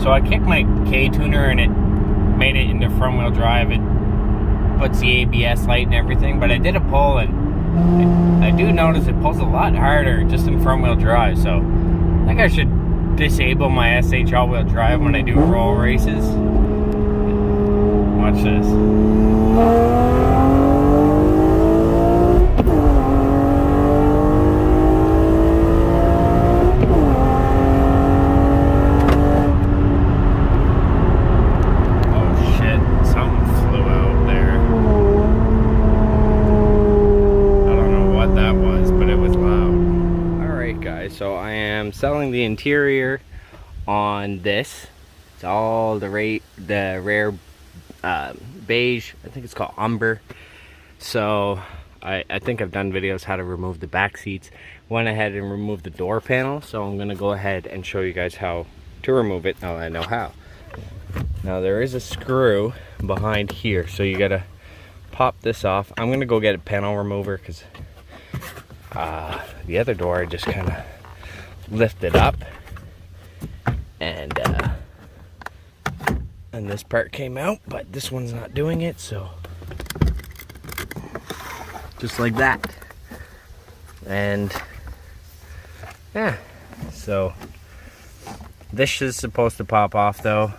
So I kicked my K-tuner and it made it into front wheel drive. It puts the ABS light and everything, but I did a pull and I do notice it pulls a lot harder just in front wheel drive. So I think I should disable my SH all-wheel drive when I do roll races. Watch this. So I am selling the interior on this. It's all the rare beige. I think it's called umber. So I think I've done videos how to remove the back seats. Went ahead and removed the door panel. So I'm gonna go ahead and show you guys how to remove it. Now I know how. Now there is a screw behind here, so you gotta pop this off. I'm gonna go get a panel remover because the other door I just kind of lift it up and this part came out, but this one's not doing it, so just like that. And yeah, so this is supposed to pop off though,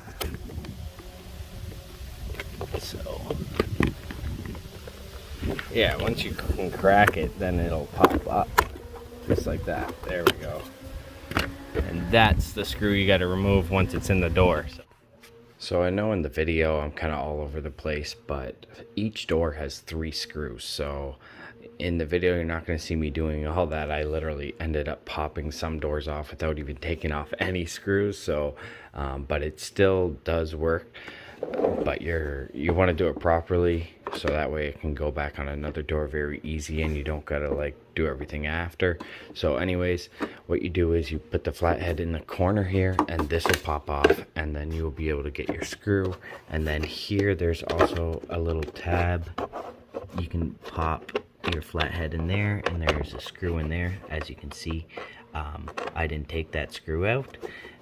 so yeah, once you can crack it, then it'll pop up just like that. There we go. And that's the screw you got to remove once it's in the door. So I know in the video I'm kind of all over the place, but each door has 3 screws. So in the video you're not going to see me doing all that. I literally ended up popping some doors off without even taking off any screws. So but it still does work, but you want to do it properly, so that way it can go back on another door very easy and you don't gotta like do everything after. So anyways, what you do is you put the flathead in the corner here and this will pop off, and then you will be able to get your screw. And then here there's also a little tab. You can pop your flathead in there, and there's a screw in there. As you can see, I didn't take that screw out,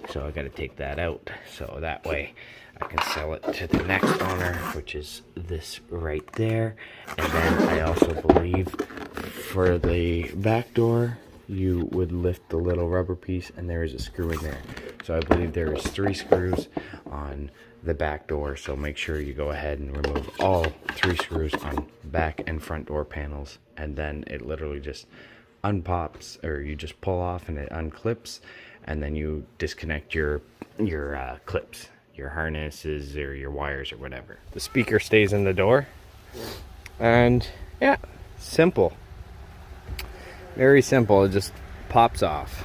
so I got to take that out, so that way I can sell it to the next owner, which is this right there. And then I also believe for the back door you would lift the little rubber piece and there is a screw in there. So I believe there is 3 screws on the back door, so make sure you go ahead and remove all 3 screws on back and front door panels, and then it literally just unpops, or you just pull off and it unclips, and then you disconnect your clips, your harnesses or your wires or whatever. The speaker stays in the door, and yeah, simple, very simple. It just pops off.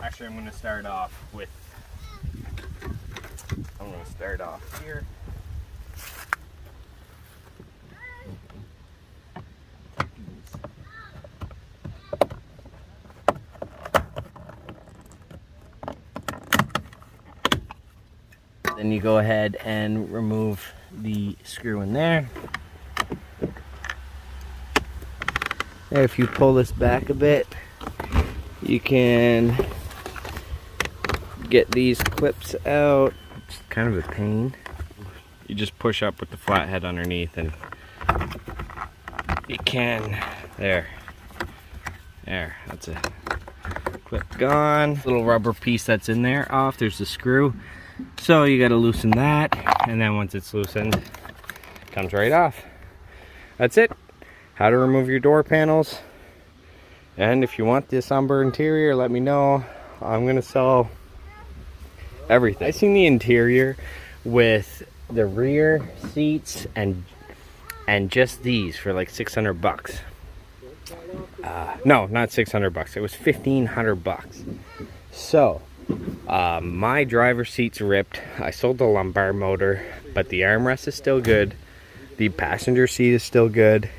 Actually, I'm going to start off here. Then you go ahead and remove the screw in there. And if you pull this back a bit, you can get these clips out. It's kind of a pain. You just push up with the flathead underneath and you can, there, that's a clip gone. Little rubber piece that's in there off, there's the screw. So you got to loosen that, and then once it's loosened, it comes right off. That's it. How to remove your door panels. And if you want this umber interior, let me know. I'm gonna sell everything. I seen the interior with the rear seats and just these for like 600 bucks. No, not 600 bucks. It was 1,500 bucks. So my driver's seat's ripped. I sold the lumbar motor, but the armrest is still good. The passenger seat is still good.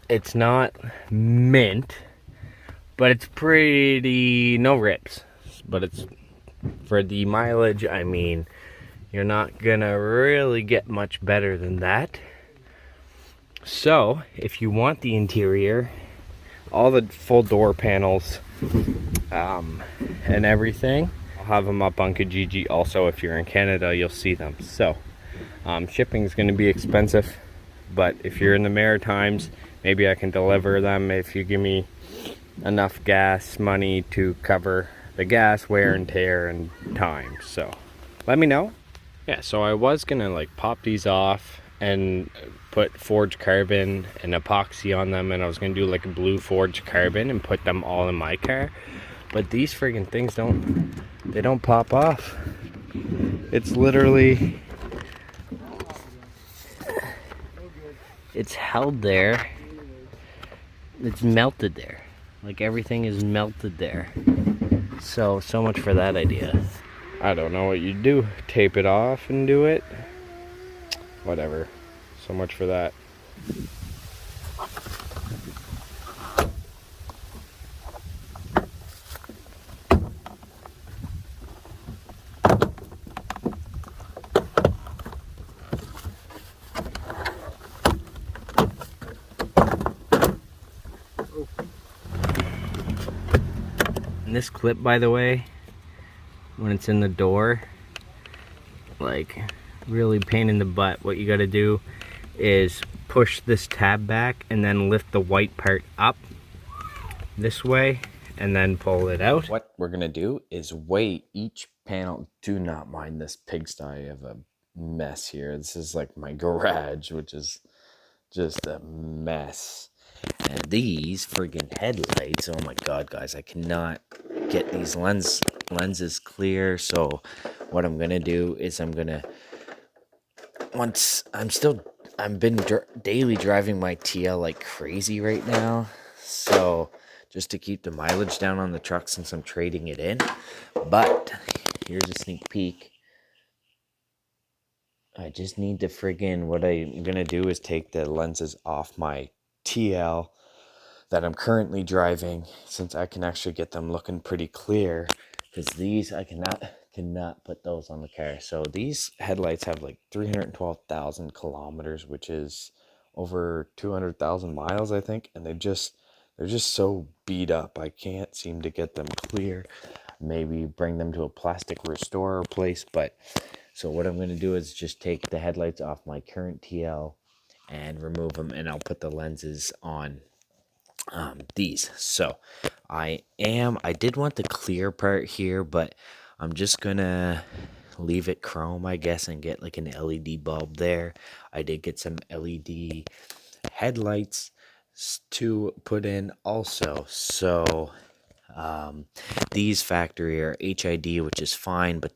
It's not mint, but it's pretty, no rips. But it's, for the mileage, I mean, you're not gonna really get much better than that. So if you want the interior, all the full door panels and everything. I'll have them up on Kijiji also. If you're in Canada, you'll see them. So shipping is going to be expensive, but if you're in the Maritimes, maybe I can deliver them if you give me enough gas money to cover the gas wear and tear and time. So let me know. Yeah, so I was gonna like pop these off and put forged carbon and epoxy on them, and I was gonna do like a blue forged carbon and put them all in my car, but these friggin' things don't pop off. It's literally, it's held there, it's melted there, like everything is melted there. So much for that idea. I don't know what you do. Tape it off and do it. Whatever. So much for that. And this clip, by the way, when it's in the door, like really pain in the butt. What you got to do is push this tab back and then lift the white part up this way and then pull it out. What we're gonna do is weigh each panel. Do not mind this pigsty of a mess here. This is like my garage, which is just a mess. And these friggin' headlights, oh my god, guys, I cannot get these lenses clear. So what I'm gonna do is I've been daily driving my TL like crazy right now, so just to keep the mileage down on the truck since I'm trading it in. But here's a sneak peek. I just need to what I'm gonna do is take the lenses off my TL that I'm currently driving, since I can actually get them looking pretty clear, because these I cannot put those on the car. So these headlights have like 312,000 kilometers, which is over 200,000 miles, I think, and they're just so beat up. I can't seem to get them clear. Maybe bring them to a plastic restorer place. But so what I'm going to do is just take the headlights off my current TL and remove them, and I'll put the lenses on these. So I did want the clear part here, but I'm just gonna leave it chrome, I guess, and get like an LED bulb there. I did get some LED headlights to put in also. So these factory are HID, which is fine, but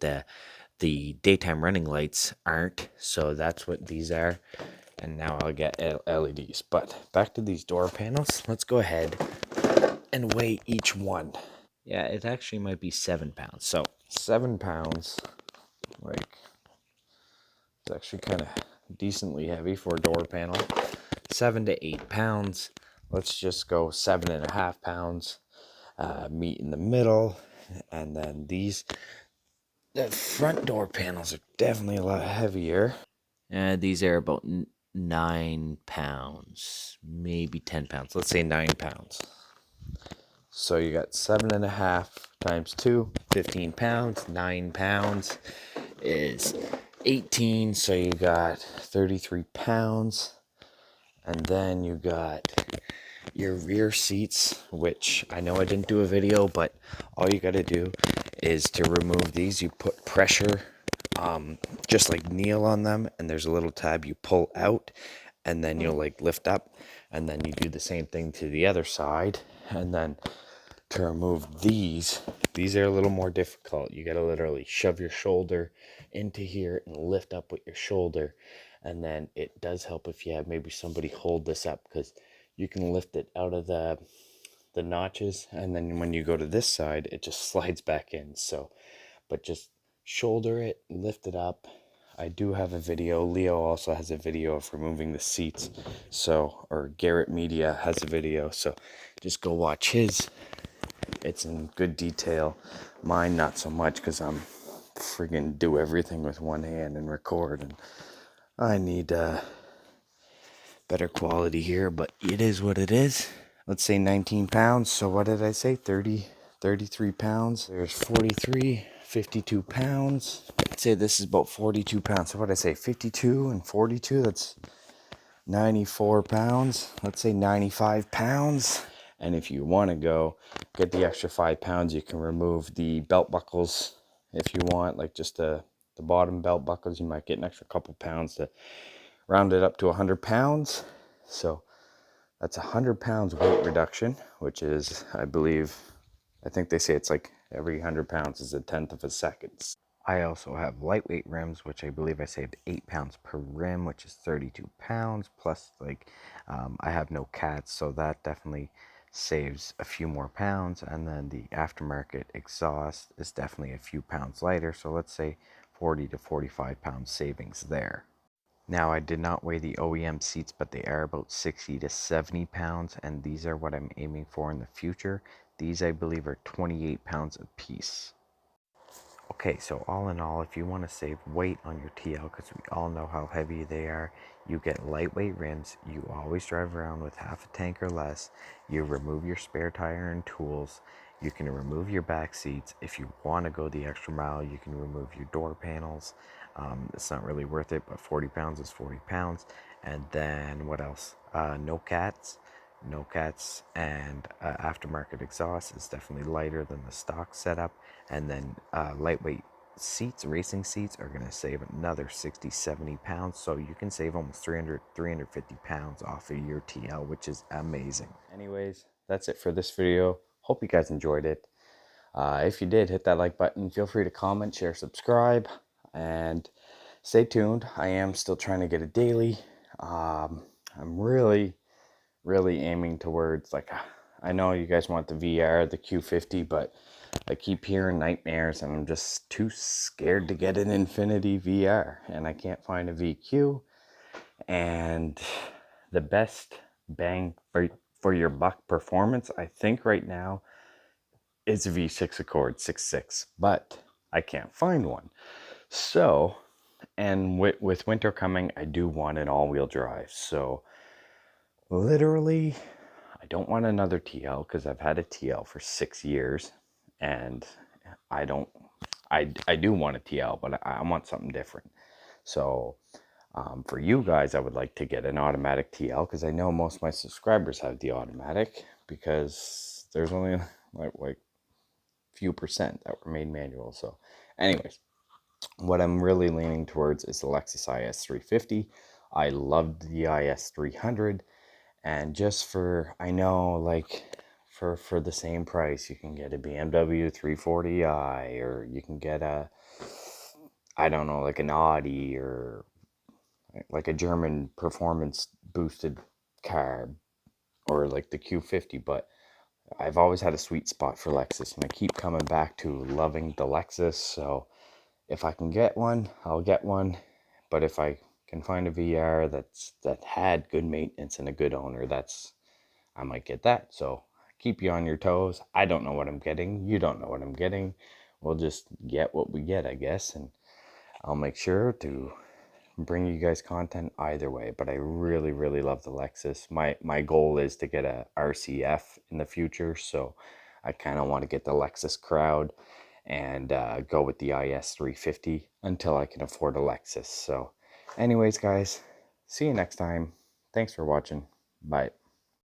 the daytime running lights aren't. So that's what these are. And now I'll get LEDs. But back to these door panels. Let's go ahead and weigh each one. Yeah, it actually might be 7 pounds. So 7 pounds, like, it's actually kind of decently heavy for a door panel. 7 to 8 pounds. Let's just go 7.5 pounds. Meet in the middle. And then the front door panels are definitely a lot heavier. These are about 9 pounds, maybe 10 pounds. Let's say 9 pounds. So you got 7.5 times 2, 15 pounds. 9 pounds is 18. So you got 33 pounds. And then you got your rear seats, which I know I didn't do a video, but all you got to do is to remove these. You put pressure, just like kneel on them, and there's a little tab you pull out, and then you'll like lift up, and then you do the same thing to the other side. And then to remove these are a little more difficult. You got to literally shove your shoulder into here and lift up with your shoulder. And then it does help if you have maybe somebody hold this up, because you can lift it out of the notches, and then when you go to this side, it just slides back in. So, but just shoulder it, lift it up. I do have a video. Leo also has a video of removing the seats. So, or Garrett Media has a video. So just go watch his. It's in good detail. Mine, not so much, because I'm friggin' do everything with one hand and record, and I need better quality here, but it is what it is. let's say 19 pounds. So what did I say? 33 pounds. There's 43, 52 pounds. I'd say this is about 42 pounds. So what did I say? 52 and 42, that's 94 pounds. Let's say 95 pounds. And if you want to go get the extra 5 pounds, you can remove the belt buckles if you want, like just the bottom belt buckles. You might get an extra couple pounds to round it up to 100 pounds. So that's 100 pounds weight reduction, which is, I think they say it's like every 100 pounds is a tenth of a second. I also have lightweight rims, which I believe I saved 8 pounds per rim, which is 32 pounds. Plus, I have no cats, so that definitely saves a few more pounds. And then the aftermarket exhaust is definitely a few pounds lighter. So let's say 40 to 45 pounds savings there. Now, I did not weigh the OEM seats, but they are about 60 to 70 pounds, and these are what I'm aiming for in the future. These, I believe, are 28 pounds a piece. Okay, so all in all, if you want to save weight on your TL, because we all know how heavy they are, you get lightweight rims, you always drive around with half a tank or less, you remove your spare tire and tools, you can remove your back seats. If you want to go the extra mile, you can remove your door panels. It's not really worth it, but 40 pounds is 40 pounds. And then what else? No cats, and aftermarket exhaust is definitely lighter than the stock setup. And then lightweight seats, racing seats, are going to save another 60-70 pounds, so you can save almost 350 pounds off of your TL, which is amazing. Anyways, that's it for this video. Hope you guys enjoyed it. If you did, hit that like button. Feel free to comment, share, subscribe, and stay tuned. I am still trying to get a daily. I'm really aiming towards, like, I know you guys want the VR, the Q50, but I keep hearing nightmares and I'm just too scared to get an Infinity VR, and I can't find a VQ. And the best bang for your buck performance, I think right now, is a V6 Accord 6.6, but I can't find one. So, and with winter coming, I do want an all-wheel drive. So literally, I don't want another TL because I've had a TL for 6 years, and I do want a TL, but I want something different. So for you guys, I would like to get an automatic TL, because I know most of my subscribers have the automatic, because there's only like few percent that were made manual. So anyways, what I'm really leaning towards is the Lexus IS 350. I loved the IS 300. And just for, I know, like, for the same price, you can get a BMW 340i, or you can get I don't know, like an Audi, or like a German performance boosted car, or like the Q50. But I've always had a sweet spot for Lexus, and I keep coming back to loving the Lexus. So if I can get one, I'll get one. But if I can find a VR that had good maintenance and a good owner, I might get that. So keep you on your toes. I don't know what I'm getting. You don't know what I'm getting. We'll just get what we get, I guess. And I'll make sure to bring you guys content either way. But I really love the Lexus. My goal is to get a RCF in the future. So I kind of want to get the Lexus crowd and go with the IS 350 until I can afford a Lexus. So anyways, guys, see you next time. Thanks for watching. Bye.